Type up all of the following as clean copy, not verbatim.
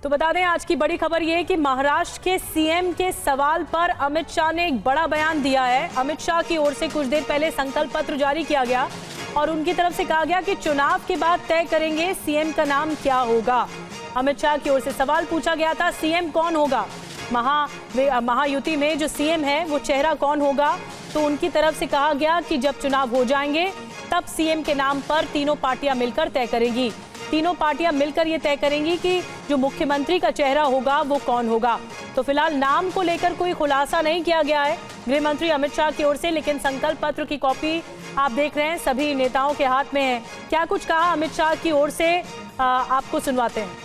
तो बता दें आज की बड़ी खबर यह है कि महाराष्ट्र के सीएम के सवाल पर अमित शाह ने एक बड़ा बयान दिया है। अमित शाह की ओर से कुछ देर पहले संकल्प पत्र जारी किया गया और उनकी तरफ से कहा गया कि चुनाव के बाद तय करेंगे सीएम का नाम क्या होगा। अमित शाह की ओर से सवाल पूछा गया था, सीएम कौन होगा, महायुति में जो सीएम है वो चेहरा कौन होगा। तो उनकी तरफ से कहा गया कि जब चुनाव हो जाएंगे तब सीएम के नाम पर तीनों पार्टियां मिलकर तय करेंगी। तीनों पार्टियां मिलकर ये तय करेंगी कि जो मुख्यमंत्री का चेहरा होगा वो कौन होगा। तो फिलहाल नाम को लेकर कोई खुलासा नहीं किया गया है गृह मंत्री अमित शाह की ओर से, लेकिन संकल्प पत्र की कॉपी आप देख रहे हैं सभी नेताओं के हाथ में है। क्या कुछ कहा अमित शाह की ओर से, आपको सुनवाते हैं।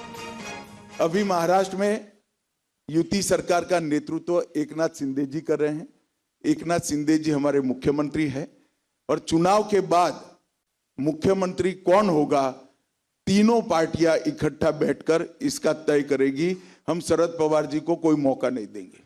अभी महाराष्ट्र में युति सरकार का नेतृत्व एकनाथ शिंदे जी कर रहे हैं। एकनाथ शिंदे जी हमारे मुख्यमंत्री हैं और चुनाव के बाद मुख्यमंत्री कौन होगा तीनों पार्टियां इकट्ठा बैठकर इसका तय करेगी। हम शरद पवार जी को कोई मौका नहीं देंगे।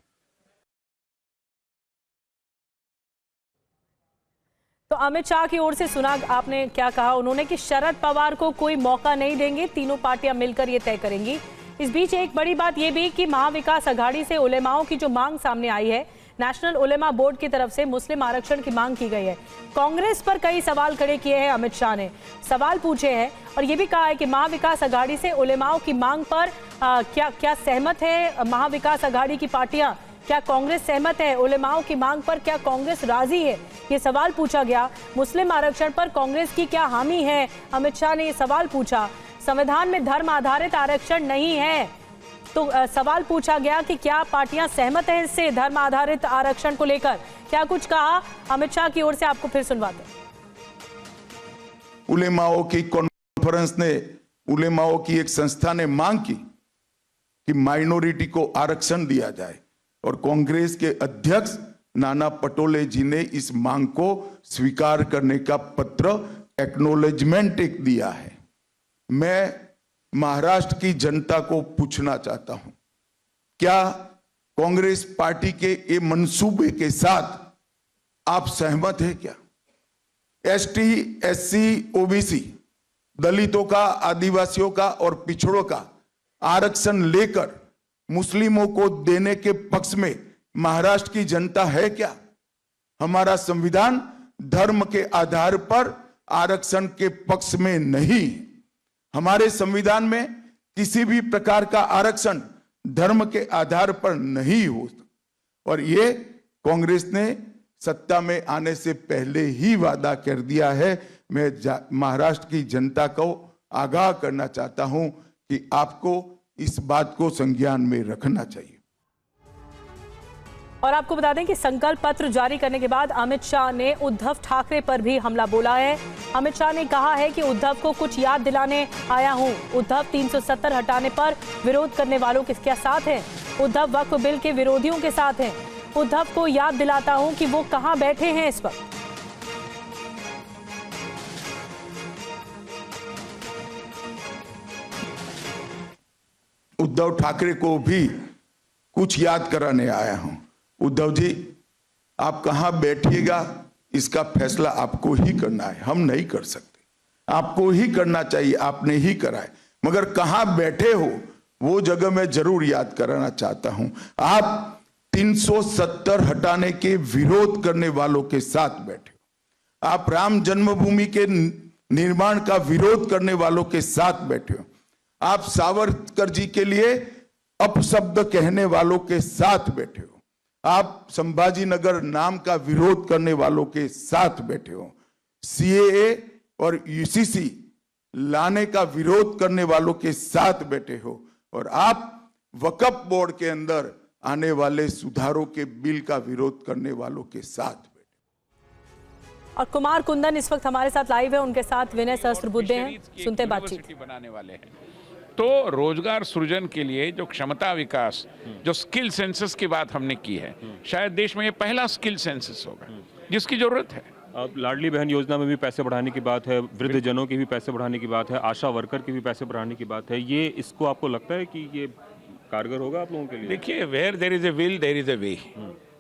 तो अमित शाह की ओर से सुना आपने क्या कहा उन्होंने कि शरद पवार को कोई मौका नहीं देंगे, तीनों पार्टियां मिलकर ये तय करेंगी। इस बीच एक बड़ी बात यह भी कि महाविकास अघाड़ी से उलेमाओं की जो मांग सामने आई है, नेशनल उलेमा बोर्ड की तरफ से मुस्लिम आरक्षण की मांग की गई है। कांग्रेस पर कई सवाल खड़े किए हैं अमित शाह ने, सवाल पूछे हैं और ये भी कहा है कि महाविकास अघाड़ी से उलेमाओं की मांग पर क्या सहमत है महाविकास अघाड़ी की पार्टियां, क्या कांग्रेस सहमत है उलेमाओं की मांग पर, क्या कांग्रेस राजी है, ये सवाल पूछा गया। मुस्लिम आरक्षण पर कांग्रेस की क्या हामी है, अमित शाह ने ये सवाल पूछा। संविधान में धर्म आधारित आरक्षण नहीं है, तो सवाल पूछा गया कि क्या पार्टियां सहमत हैं इससे, धर्म आधारित आरक्षण को लेकर। क्या कुछ कहा अमित शाह की ओर से, आपको फिर सुनवाते हैं। उलेमाओं की कॉन्फ्रेंस ने, उलेमाओं की एक संस्था ने मांग की कि माइनॉरिटी को आरक्षण दिया जाए और कांग्रेस के अध्यक्ष नाना पटोले जी ने इस मांग को स्वीकार करने का पत्र एक्नॉलेजमेंट एक दिया है। मैं महाराष्ट्र की जनता को पूछना चाहता हूं, क्या कांग्रेस पार्टी के ये मंसूबे के साथ आप सहमत हैं क्या? एसटी, एससी, ओबीसी, दलितों का, आदिवासियों का और पिछड़ों का आरक्षण लेकर मुस्लिमों को देने के पक्ष में महाराष्ट्र की जनता है क्या? हमारा संविधान धर्म के आधार पर आरक्षण के पक्ष में नहीं। हमारे संविधान में किसी भी प्रकार का आरक्षण धर्म के आधार पर नहीं हो। और ये कांग्रेस ने सत्ता में आने से पहले ही वादा कर दिया है। मैं महाराष्ट्र की जनता को आगाह करना चाहता हूं कि आपको इस बात को संज्ञान में रखना चाहिए। और आपको बता दें कि संकल्प पत्र जारी करने के बाद अमित शाह ने उद्धव ठाकरे पर भी हमला बोला है। अमित शाह ने कहा है कि उद्धव को कुछ याद दिलाने आया हूं। उद्धव 370 हटाने पर विरोध करने वालों के साथ हैं। उद्धव वक्फ बिल के विरोधियों के साथ हैं। उद्धव को याद दिलाता हूं कि वो कहां बैठे हैं इस वक्त। उद्धव ठाकरे को भी कुछ याद कराने आया हूं। उद्धव जी, आप कहां बैठिएगा इसका फैसला आपको ही करना है, हम नहीं कर सकते। आपको ही करना चाहिए, आपने ही करा है, मगर कहां बैठे हो वो जगह मैं जरूर याद कराना चाहता हूं। आप 370 हटाने के विरोध करने वालों के साथ बैठे हो। आप राम जन्मभूमि के निर्माण का विरोध करने वालों के साथ बैठे हो। आप सावरकर जी के लिए अपशब्द कहने वालों के साथ बैठे हो। आप संभाजी नगर नाम का विरोध करने वालों के साथ बैठे हो। सीएए और यूसीसी लाने का विरोध करने वालों के साथ बैठे हो। और आप वक्फ बोर्ड के अंदर आने वाले सुधारों के बिल का विरोध करने वालों के साथ बैठे। और कुमार कुंदन इस वक्त हमारे साथ लाइव है, उनके साथ विनय सहस्त्रबुद्धे हैं, सुनते बातचीत। बनाने वाले हैं तो रोजगार सृजन के लिए जो क्षमता विकास, जो स्किल सेंसस की बात हमने की है, शायद देश में ये पहला स्किल सेंसस होगा जिसकी जरूरत है। अब लाडली बहन योजना में भी पैसे बढ़ाने की बात है, वृद्ध जनों की भी पैसे बढ़ाने की बात है, आशा वर्कर की भी पैसे बढ़ाने की बात है। ये इसको आपको लगता है कि ये कारगर होगा आप लोगों के लिए? देखिए, where there is a will there is a way.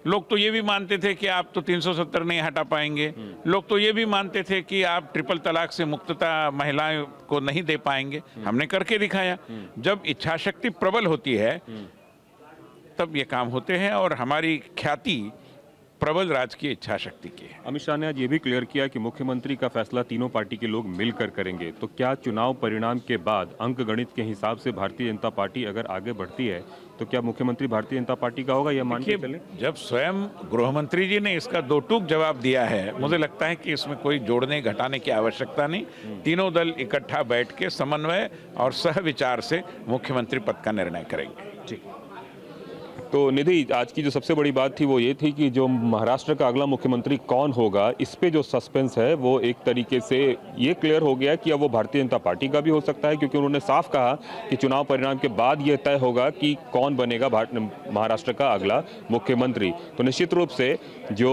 लोग तो ये भी मानते थे कि आप तो 370 नहीं हटा पाएंगे, लोग तो ये भी मानते थे कि आप ट्रिपल तलाक से मुक्तता महिलाओं को नहीं दे पाएंगे। हमने करके दिखाया। जब इच्छा शक्ति प्रबल होती है तब ये काम होते हैं, और हमारी ख्याति प्रबल राजकीय इच्छा शक्ति की है। अमित शाह ने आज ये भी क्लियर किया कि मुख्यमंत्री का फैसला तीनों पार्टी के लोग मिलकर करेंगे। तो क्या चुनाव परिणाम के बाद अंक गणित के हिसाब से भारतीय जनता पार्टी अगर आगे बढ़ती है तो क्या मुख्यमंत्री भारतीय जनता पार्टी का होगा, यह मान के चले? जब स्वयं गृह मंत्री जी ने इसका दो टूक जवाब दिया है, मुझे लगता है कि इसमें कोई जोड़ने घटाने की आवश्यकता नहीं। तीनों दल इकट्ठा बैठ के समन्वय और सहविचार से मुख्यमंत्री पद का निर्णय करेंगे। ठीक। तो निधि, आज की जो सबसे बड़ी बात थी वो ये थी कि जो महाराष्ट्र का अगला मुख्यमंत्री कौन होगा, इस पे जो सस्पेंस है वो एक तरीके से ये क्लियर हो गया कि अब वो भारतीय जनता पार्टी का भी हो सकता है, क्योंकि उन्होंने साफ कहा कि चुनाव परिणाम के बाद ये तय होगा कि कौन बनेगा महाराष्ट्र का अगला मुख्यमंत्री। तो निश्चित रूप से जो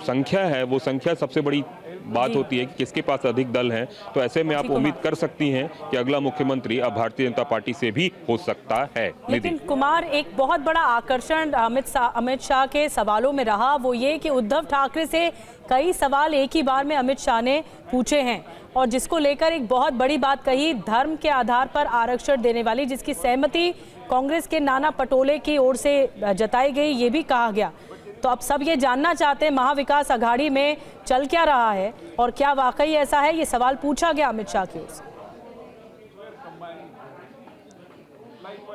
संख्या है वो संख्या सबसे बड़ी बात होती है कि किसके पास अधिक दल हैं। तो ऐसे में आप उम्मीद कर सकती हैं कि अगला मुख्यमंत्री अब भारतीय जनता पार्टी से भी हो सकता है। लेकिन कुमार, एक बहुत बड़ा आकर्षण अमित शाह के सवालों में रहा वो ये कि उद्धव ठाकरे से कई सवाल एक ही बार में अमित शाह ने पूछे हैं, और जिसको लेकर एक बहुत बड़ी बात कही, धर्म के आधार पर आरक्षण देने वाली, जिसकी सहमति कांग्रेस के नाना पटोले की ओर से जताई गई, ये भी कहा गया। तो अब सब ये जानना चाहते हैं महाविकास अघाड़ी में चल क्या रहा है और क्या वाकई ऐसा है, ये सवाल पूछा गया अमित शाह की ओर से।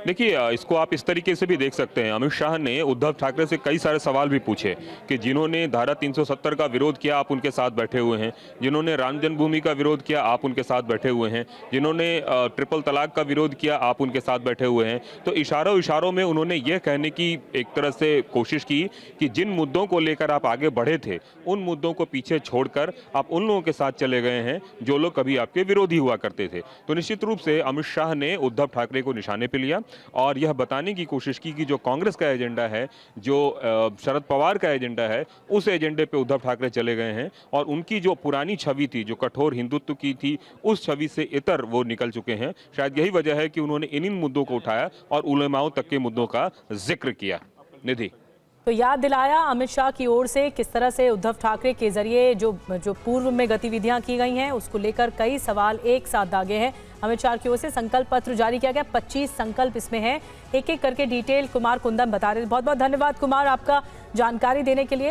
देखिए, इसको आप इस तरीके से भी देख सकते हैं। अमित शाह ने उद्धव ठाकरे से कई सारे सवाल भी पूछे कि जिन्होंने धारा 370 का विरोध किया आप उनके साथ बैठे हुए हैं, जिन्होंने राम जन्मभूमि का विरोध किया आप उनके साथ बैठे हुए हैं, जिन्होंने ट्रिपल तलाक का विरोध किया आप उनके साथ बैठे हुए हैं। तो इशारों में उन्होंने ये कहने की एक तरह से कोशिश की कि जिन मुद्दों को लेकर आप आगे बढ़े थे उन मुद्दों को पीछे छोड़कर आप उन लोगों के साथ चले गए हैं जो लोग कभी आपके विरोधी हुआ करते थे। तो निश्चित रूप से अमित शाह ने उद्धव ठाकरे को निशाने पर लिया और यह बताने की कोशिश की कि जो कांग्रेस का एजेंडा है, जो शरद पवार का एजेंडा है, उस एजेंडे पे उद्धव ठाकरे चले गए हैं और उनकी जो पुरानी छवि थी, जो कठोर हिंदुत्व की थी, उस छवि से इतर वो निकल चुके हैं। शायद यही वजह है कि उन्होंने इन मुद्दों को उठाया और उलेमाओं तक के मुद्दों का जिक्र किया। निधि, तो याद दिलाया अमित शाह की ओर से किस तरह से उद्धव ठाकरे के जरिए जो पूर्व में गतिविधियां की गई हैं उसको लेकर कई सवाल एक साथ दागे हैं। अमित शाह की ओर से संकल्प पत्र जारी किया गया, 25 संकल्प इसमें है, एक एक करके डिटेल कुमार कुंदन बता रहे। बहुत बहुत धन्यवाद कुमार आपका जानकारी देने के लिए।